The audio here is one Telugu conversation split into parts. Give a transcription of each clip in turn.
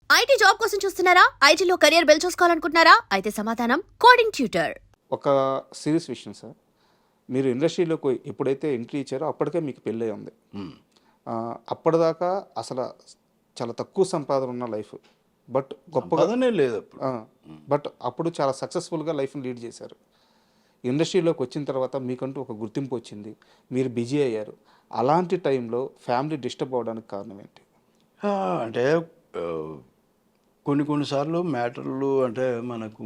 ఐటీ జాబ్ కోసం చూస్తున్నారా? ఐటీలో కెరియర్ బిల్డ్ చూసుకోవాలనుకుంటున్నారా? అయితే సమాధానం కోడింగ్ ట్యూటర్. ఒక సీరియస్ విషయం సార్. మీరు ఇండస్ట్రీలోకి ఎప్పుడైతే ఎంట్రీ ఇచ్చారో అప్పటికే మీకు పెళ్ళి ఉంది. అప్పటిదాకా అసలు చాలా తక్కువ సంపాదన ఉన్న లైఫ్, బట్ గొప్పగా లేదు. బట్ అప్పుడు చాలా సక్సెస్ఫుల్గా లైఫ్ని లీడ్ చేశారు. ఇండస్ట్రీలోకి వచ్చిన తర్వాత మీకంటూ ఒక గుర్తింపు వచ్చింది, మీరు బిజీ అయ్యారు. అలాంటి టైంలో ఫ్యామిలీ డిస్టర్బ్ అవ్వడానికి కారణం ఏంటి? అంటే కొన్నిసార్లు మ్యాటర్లు అంటే మనకు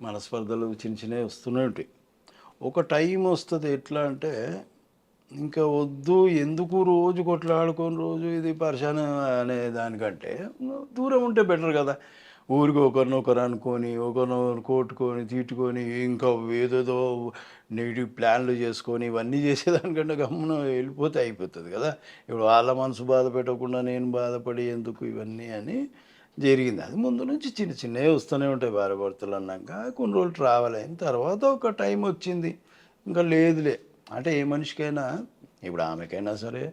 మనస్పర్ధలు చిన్న చిన్నవి వస్తూనే ఉంటాయి. ఒక టైం వస్తుంది ఎట్లా అంటే ఇంకా వద్దు, ఎందుకు రోజు కొట్లాడుకొని రోజు ఇది పరిశాన అనే దానికంటే దూరం ఉంటే బెటర్ కదా. ఊరికి ఒకరినొకరు అనుకొని ఒకరినొకరు కొట్టుకొని తిట్టుకొని ఇంకా ఏదేదో నెగిటివ్ ప్లాన్లు చేసుకొని ఇవన్నీ చేసేదానికంటే గమ్మున వెళ్ళిపోతే అయిపోతుంది కదా. ఇప్పుడు వాళ్ళ మనసు బాధ పెట్టకుండా నేను బాధపడి ఎందుకు ఇవన్నీ అని జరిగింది. అది ముందు నుంచి చిన్న చిన్నవి వస్తూనే ఉంటాయి. భార్యాభర్తలు అన్నాక కొన్ని రోజులు ట్రావెల్ అయిన తర్వాత ఒక టైం వచ్చింది, ఇంకా లేదులే అంటే ఏ మనిషికైనా, ఇప్పుడు ఆమెకైనా సరే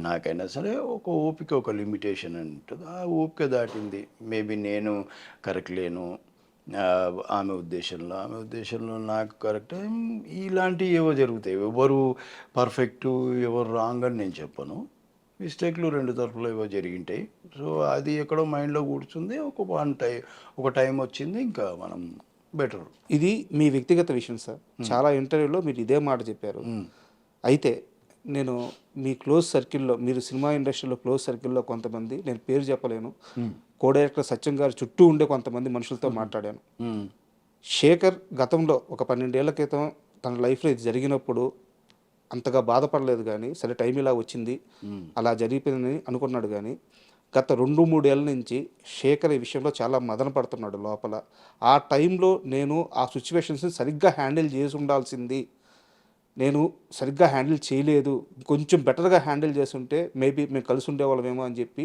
నాకైనా సరే ఒక ఓపిక, ఒక లిమిటేషన్ అని ఉంటుంది. ఆ ఓపిక దాటింది. మేబీ నేను కరెక్ట్ లేను ఆమె ఉద్దేశంలో నాకు కరెక్ట్. ఇలాంటివి ఏవో జరుగుతాయి. ఎవరు పర్ఫెక్టు ఎవరు రాంగ్ అని నేను చెప్పను. మిస్టేక్లు రెండు తరఫులు ఏవో జరిగింటాయి. సో అది ఎక్కడో మైండ్లో కూర్చుంది. ఒక టైం వచ్చింది, ఇంకా మనం బెటర్. ఇది మీ వ్యక్తిగత విషయం సార్. చాలా ఇంటర్వ్యూలో మీరు ఇదే మాట చెప్పారు. అయితే నేను మీ క్లోజ్ సర్కిల్లో, మీరు సినిమా ఇండస్ట్రీలో క్లోజ్ సర్కిల్లో కొంతమంది, నేను పేరు చెప్పలేను, కో డైరెక్టర్ సత్యం గారు చుట్టూ ఉండే కొంతమంది మనుషులతో మాట్లాడాను. శేఖర్ గతంలో ఒక 12 ఏళ్ల క్రితం తన లైఫ్లో ఇది జరిగినప్పుడు అంతగా బాధపడలేదు, కానీ సరే టైం ఇలా వచ్చింది అలా జరిగిపోయిందని అనుకున్నాడు. కానీ గత 2-3 ఏళ్ళ నుంచి శేఖర్ ఈ విషయంలో చాలా మదన పడుతున్నాడు లోపల. ఆ టైంలో నేను ఆ సిచ్యువేషన్స్ని సరిగ్గా హ్యాండిల్ చేసి ఉండాల్సింది, నేను సరిగ్గా హ్యాండిల్ చేయలేదు, కొంచెం బెటర్గా హ్యాండిల్ చేస్తుంటే మేబీ మేము కలిసి ఉండేవాళ్ళమేమో అని చెప్పి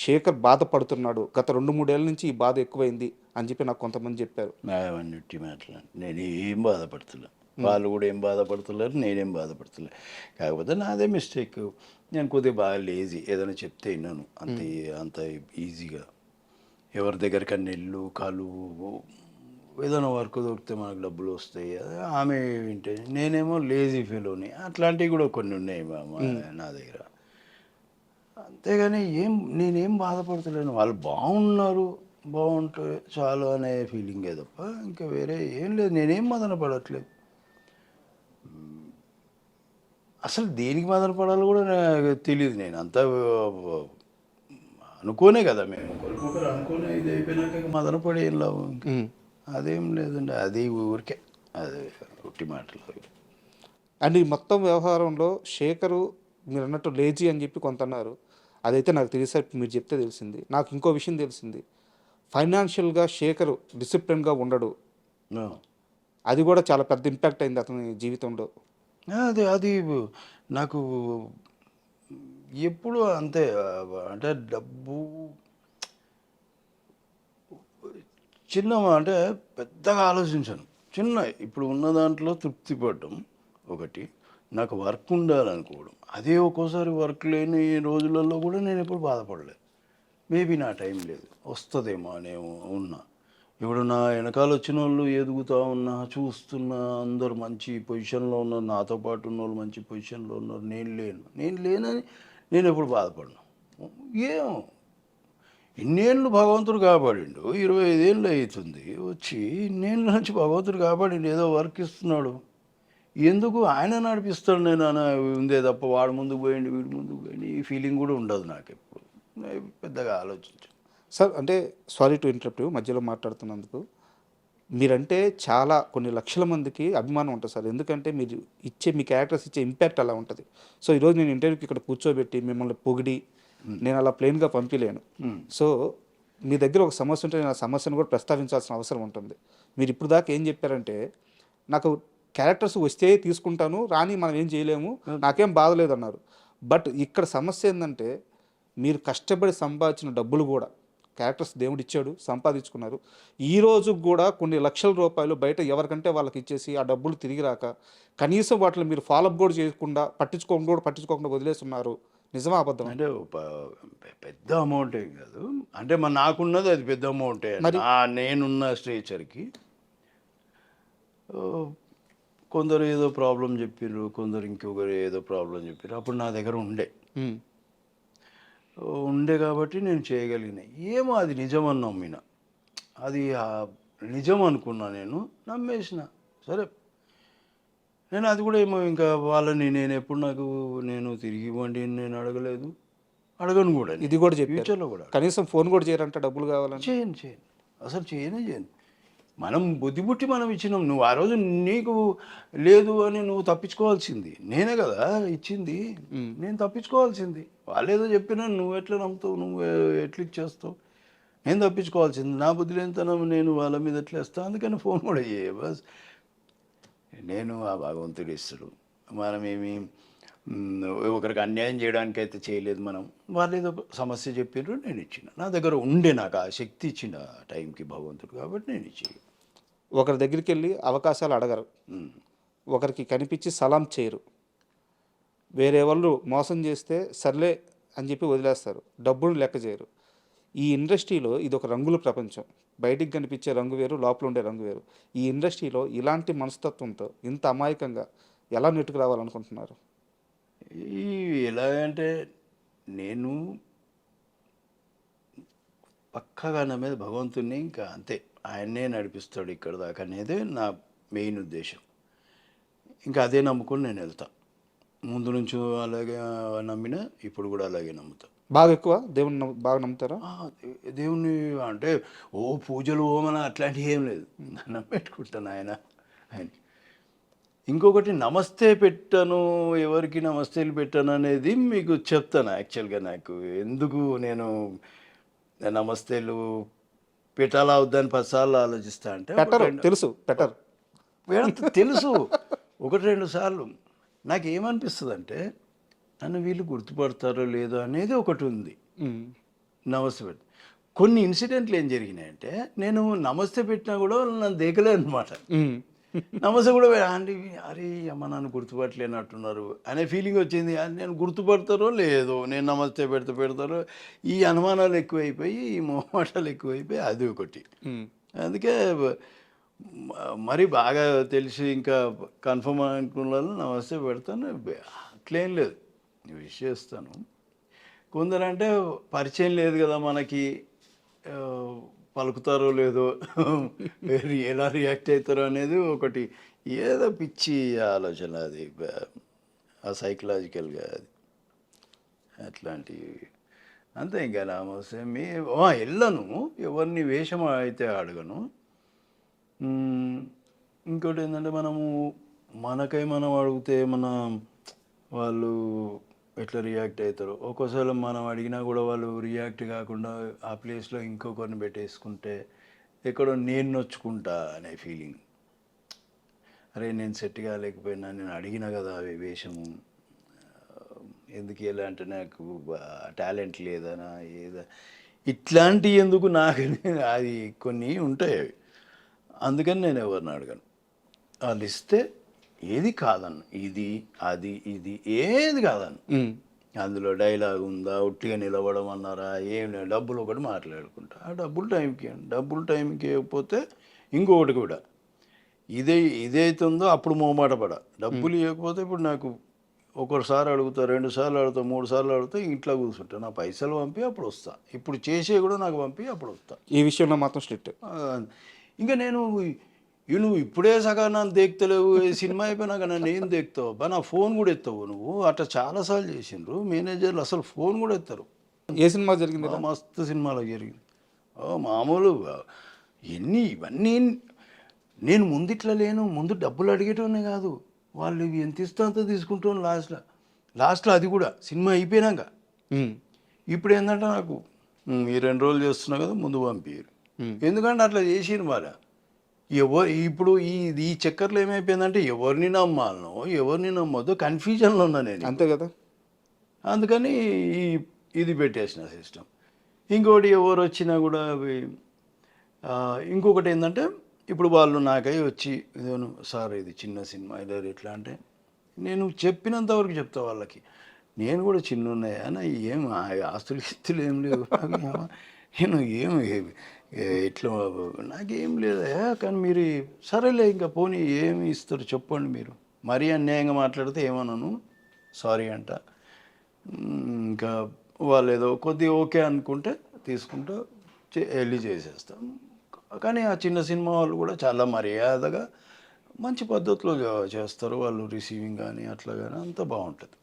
శేఖర్ బాధపడుతున్నాడు. గత 2-3 ఏళ్ళ నుంచి ఈ బాధ ఎక్కువైంది అని చెప్పి నాకు కొంతమంది చెప్పారు. నేను ఏం బాధపడుతున్నా, వాళ్ళు కూడా ఏం బాధపడుతున్నారు, నేనేం బాధపడుతున్నారు. కాకపోతే నాదే మిస్టేక్. నేను కొద్దిగా బాగా లేజీ, ఏదైనా చెప్తే విన్నాను అంత ఈజీగా. ఎవరి దగ్గరికన్నా వెళ్ళు కాలు, ఏదైనా వర్క్ దొరికితే మనకు డబ్బులు వస్తాయి, ఆమె వింటే నేనేమో లేజీ ఫీలోని. అట్లాంటివి కూడా కొన్ని ఉన్నాయి నా దగ్గర. అంతేగాని నేనేం బాధపడతలేను. వాళ్ళు బాగుంటే చాలు అనే ఫీలింగే తప్ప ఇంకా వేరే ఏం లేదు. నేనేం మదన పడట్లేదు. అసలు దేనికి మదన పడాలో కూడా నాకు తెలియదు. నేను అంతా అనుకోనే కదా, మేము ఒకరికొకరు అనుకునే ఇది అయిపోయినాక మదన పడి ఏం లాభం. అదేం లేదండి, అది ఊరికే అది ఉట్టి మాటలు. అండ్ ఈ మొత్తం వ్యవహారంలో శేఖరు మీరు అన్నట్టు లేజీ అని చెప్పి కొంత అన్నారు. అదైతే నాకు తెలిసేసరికి మీరు చెప్తే తెలిసింది. నాకు ఇంకో విషయం తెలిసింది, ఫైనాన్షియల్గా శేఖరు డిసిప్లిన్గా ఉండడు. అది కూడా చాలా పెద్ద ఇంపాక్ట్ అయింది అతని జీవితంలో. అది నాకు ఎప్పుడు అంతే. అంటే డబ్బు అంటే పెద్దగా ఆలోచించాను. ఇప్పుడు ఉన్న దాంట్లో తృప్తి పడడం ఒకటి, నాకు వర్క్ ఉండాలనుకోవడం. అదే ఒక్కోసారి వర్క్ లేని రోజులలో కూడా నేను ఎప్పుడు బాధపడలేదు. మేబీ నా టైం లేదు, వస్తుందేమో అనే ఉన్నా. ఇప్పుడు నా వెనకాల వచ్చిన వాళ్ళు ఎదుగుతూ ఉన్నా, చూస్తున్నా, అందరూ మంచి పొజిషన్లో ఉన్నారు, నాతో పాటు ఉన్న వాళ్ళు మంచి పొజిషన్లో ఉన్నారు, నేను లేనని నేను ఎప్పుడు బాధపడను. ఏమో ఇన్నేళ్ళు భగవంతుడు కాపాడిండు, 25 ఏళ్ళు అవుతుంది వచ్చి, ఇన్నేళ్ళ నుంచి భగవంతుడు కాపాడిండు, ఏదో వర్క్ ఇస్తున్నాడు, ఎందుకు ఆయన నడిపిస్తాడు నేను అని ఉందే తప్ప వాడు ముందుకు పోయిండు వీడు ముందుకు పోయిండు ఈ ఫీలింగ్ కూడా ఉండదు నాకు ఎప్పుడు. పెద్దగా ఆలోచించు సార్. అంటే సారీ టు ఇంటరప్ట్, మధ్యలో మాట్లాడుతున్నందుకు. మీరంటే చాలా కొన్ని లక్షల మందికి అభిమానం ఉంటుంది సార్. ఎందుకంటే మీరు మీ క్యారెక్టర్స్ ఇచ్చే ఇంపాక్ట్ అలా ఉంటుంది. సో ఈరోజు నేను ఇంటర్వ్యూకి ఇక్కడ కూర్చోబెట్టి మిమ్మల్ని పొగిడి నేను అలా ప్లెయిన్గా పంపించలేను. సో మీ దగ్గర ఒక సమస్య ఉంటే నేను ఆ సమస్యను కూడా ప్రస్తావించాల్సిన అవసరం ఉంటుంది. మీరు ఇప్పుడు దాకా ఏం చెప్పారంటే, నాకు క్యారెక్టర్స్ వస్తే తీసుకుంటాను, రాని మనం ఏం చేయలేము, నాకేం బాధలేదు అన్నారు. బట్ ఇక్కడ సమస్య ఏంటంటే, మీరు కష్టపడి సంపాదించిన డబ్బులు కూడా క్యారెక్టర్స్ దేవుడు ఇచ్చాడు, సంపాదించుకున్నారు. ఈరోజు కూడా కొన్ని లక్షల రూపాయలు బయట ఎవరికంటే వాళ్ళకి ఇచ్చేసి ఆ డబ్బులు తిరిగి రాక కనీసం వాటిని మీరు ఫాలోఅప్ కూడా చేయకుండా పట్టించుకోకుండా వదిలేస్తున్నారు. నిజమా అబద్ధం? అంటే పెద్ద అమౌంట్ ఏం కాదు, అంటే నాకున్నది అది పెద్ద అమౌంటే. నేనున్న స్ట్రేచర్కి కొందరు ఏదో ప్రాబ్లం చెప్పారు, కొందరు ఇంకొకరు ఏదో ప్రాబ్లం చెప్పారు. అప్పుడు నా దగ్గర ఉండే కాబట్టి నేను చేయగలిగిన. ఏమో అది నిజమని నమ్మిన, అది నిజం అనుకున్నా, నేను నమ్మేసిన. సరే, నేను అది కూడా ఏమో ఇంకా వాళ్ళని నేను ఎప్పుడు నేను తిరిగి ఇవ్వండి నేను అడగలేదు, అడగను కూడా. ఇది కూడా చెప్పారు, ఫ్యూచర్లో కూడా కనీసం ఫోన్ కూడా చేయరంట డబ్బులు కావాలని. చేయను, అసలు చేయను. మనం బుద్ధి పుట్టి మనం ఇచ్చినాం. నువ్వు ఆ రోజు నీకు లేదు అని నువ్వు తప్పించుకోవాల్సింది, నేనే కదా ఇచ్చింది, నేను తప్పించుకోవాల్సింది. వాళ్ళేదో చెప్పినా నువ్వు ఎట్లా నమ్ముతావు, నువ్వు ఎట్లా ఇచ్చేస్తావు? నేను తప్పించుకోవాల్సింది. నా బుద్ధి లేనితనం నేను వాళ్ళ మీద ఎట్లా వేస్తాను? అందుకని ఫోన్ కూడా చేయ బస్. నేను ఆ భగవంతుడు ఇస్తాడు. మనమేమి ఒకరికి అన్యాయం చేయడానికి అయితే చేయలేదు. వాళ్ళు ఏదో సమస్య చెప్పారు, నేను ఇచ్చిన. నా దగ్గర ఉండే, నాకు ఆ శక్తి ఇచ్చిన టైంకి భగవంతుడు, కాబట్టి నేను ఇచ్చేది. ఒకరి దగ్గరికి వెళ్ళి అవకాశాలు అడగరు, ఒకరికి కనిపించి సలాం చేయరు, వేరే వాళ్ళు మోసం చేస్తే సర్లే అని చెప్పి వదిలేస్తారు, డబ్బును లెక్క చేయరు. ఈ ఇండస్ట్రీలో ఇది ఒక రంగుల ప్రపంచం. బయటికి కనిపించే రంగు వేరు, లోపల ఉండే రంగు వేరు. ఈ ఇండస్ట్రీలో ఇలాంటి మనస్తత్వంతో ఇంత అమాయకంగా ఎలా నెట్టుకు రావాలనుకుంటున్నారు? ఎలాగంటే నేను పక్కగా నా మీద భగవంతుడిని ఇంకా అంతే, ఆయన్నే నడిపిస్తాడు ఇక్కడ దాకా అనేది నా మెయిన్ ఉద్దేశం. ఇంకా అదే నమ్ముకొని నేను వెళ్తా. ముందు నుంచి అలాగే నమ్మిన, ఇప్పుడు కూడా అలాగే నమ్ముతా. బాగా ఎక్కువ దేవుని బాగా నమ్ముతారా? దేవుని అంటే పూజలు హోమన అట్లాంటివి ఏం లేదు, నమ్మెట్టుకుంటాను ఆయన. ఇంకొకటి, నమస్తే పెట్టాను, ఎవరికి నమస్తేలు పెట్టాను అనేది మీకు చెప్తాను. యాక్చువల్గా నాకు ఎందుకు నేను నమస్తేలు పెట్టాలా వద్దని 10 సార్లు ఆలోచిస్తా అంటే తెలుసు తెలుసు 1-2 సార్లు నాకు ఏమనిపిస్తుంది అంటే, నన్ను వీళ్ళు గుర్తుపడతారో లేదో అనేది ఒకటి ఉంది. నమస్తే పెట్టి కొన్ని ఇన్సిడెంట్లు ఏం జరిగినాయంటే, నేను నమస్తే పెట్టినా కూడా నన్ను దేకలేదు అనమాట. నమస్తే కూడా అంటే అరే అమ్మ నన్ను గుర్తుపట్టలేనట్టున్నారు అనే ఫీలింగ్ వచ్చింది. నేను గుర్తుపడతారో లేదో, నేను నమస్తే పెడతారో, ఈ అనుమానాలు ఎక్కువైపోయి, ఈ మొహమాటాలు ఎక్కువైపోయి, అది ఒకటి. అందుకే మరి బాగా తెలిసి ఇంకా కన్ఫర్మ్ అనుకున్న నమస్తే పెడతాను, అట్లేం లేదు, విష్ చేస్తాను. కొందరంటే పరిచయం లేదు కదా మనకి, పలుకుతారో లేదో, ఎలా రియాక్ట్ అవుతారో అనేది ఒకటి, ఏదో పిచ్చి ఆలోచన అది, ఆ సైకలాజికల్గా అది అట్లాంటివి అంతే. ఇంకా నమస్తే వెళ్ళను, ఎవరిని వేషం అయితే అడగను. ఇంకోటి ఏంటంటే, మనకై మనం అడిగితే వాళ్ళు ఎట్లా రియాక్ట్ అవుతారు. ఒక్కోసారి మనం అడిగినా కూడా వాళ్ళు రియాక్ట్ కాకుండా ఆ ప్లేస్లో ఇంకొకరిని పెట్టేసుకుంటే ఎక్కడో నేను నొచ్చుకుంటా అనే ఫీలింగ్. అరే నేను సెట్ కాలేకపోయినా, నేను అడిగినా కదా అవి వేషము, ఎందుకు ఎలా అంటే నాకు టాలెంట్ లేదనా ఏదా, ఇట్లాంటివి ఎందుకు నాకు, అది కొన్ని ఉంటాయి అవి. అందుకని నేను ఎవరిని అడగను. వాళ్ళు ఇస్తే ఏది కాదన్ను, ఇది అది ఇది ఏది కాదన్ను. అందులో డైలాగ్ ఉందా, ఉట్టిగా నిలబడం అన్నారా, ఏం లేదు, డబ్బులు ఒకటి మాట్లాడుకుంటా. ఆ డబ్బులు టైంకి ఇవ్వకపోతే ఇంకొకటి కూడా ఇదైతుందో అప్పుడు మొహమాట పడ. డబ్బులు ఇవ్వకపోతే ఇప్పుడు నాకు ఒకసారి అడుగుతా, 2 సార్లు అడుగుతా, 3 సార్లు అడుగుతా, ఇంట్లో కూర్చుంటా. నా పైసలు పంపి అప్పుడు వస్తా, ఇప్పుడు చేసే కూడా నాకు పంపి అప్పుడు వస్తా. ఈ విషయంలో మాత్రం స్ట్రిక్ట్. ఇంకా నువ్వు ఇప్పుడే సగా నన్ను దేక్తలేవు, సినిమా అయిపోయినాక నన్ను ఏం దేక్తావు బా, నా ఫోన్ కూడా ఎత్తావు నువ్వు. అట్లా చాలాసార్లు చేసిండ్రు మేనేజర్లు, అసలు ఫోన్ కూడా ఎత్తారు. ఏ సినిమా జరిగింది? మస్తు సినిమాలో జరిగింది. మామూలు ఇవన్నీ నేను ముందు ఇట్లా లేను, ముందు డబ్బులు అడిగేటోనే కాదు, వాళ్ళు ఎంత ఇస్తా అంత తీసుకుంటాను లాస్ట్లో అది కూడా సినిమా అయిపోయినాక. ఇప్పుడు ఏంటంటే నాకు ఈ 2 రోజులు చేస్తున్నా కదా, ముందు పంపించారు. ఎందుకంటే అట్లా చేసిరు మరి. ఇప్పుడు ఈ చక్కర్లో ఏమైపోయిందంటే, ఎవరిని నమ్మాలనో ఎవరిని నమ్మొద్దో కన్ఫ్యూజన్లో ఉన్నా నేను. అంతే కదా. అందుకని ఇది పెట్టేసిన సిస్టమ్. ఇంకోటి ఎవరు వచ్చినా కూడా ఇంకొకటి ఏంటంటే, ఇప్పుడు వాళ్ళు నాకై వచ్చి సార్ ఇది చిన్న సినిమా ఇలా ఎట్లా అంటే, నేను చెప్పినంత వరకు చెప్తా వాళ్ళకి. నేను కూడా చిన్న ఉన్నాయా అన్న ఏం ఆస్తులు గిస్తులు ఏం లేవు నేను ఇట్లా నాకేం లేదా కానీ మీరు సరేలే ఇంకా పోనీ ఏమి ఇస్తారు చెప్పండి మీరు మరీ అన్యాయంగా మాట్లాడితే ఏమన్నాను సారీ అంట ఇంకా వాళ్ళు ఏదో కొద్దిగా ఓకే అనుకుంటే తీసుకుంటూ వెళ్ళి చేసేస్తాం కానీ ఆ చిన్న సినిమా వాళ్ళు కూడా చాలా మర్యాదగా మంచి పద్ధతిలో చేస్తారు వాళ్ళు రిసీవింగ్ కానీ అట్లా కానీ అంతా బాగుంటుంది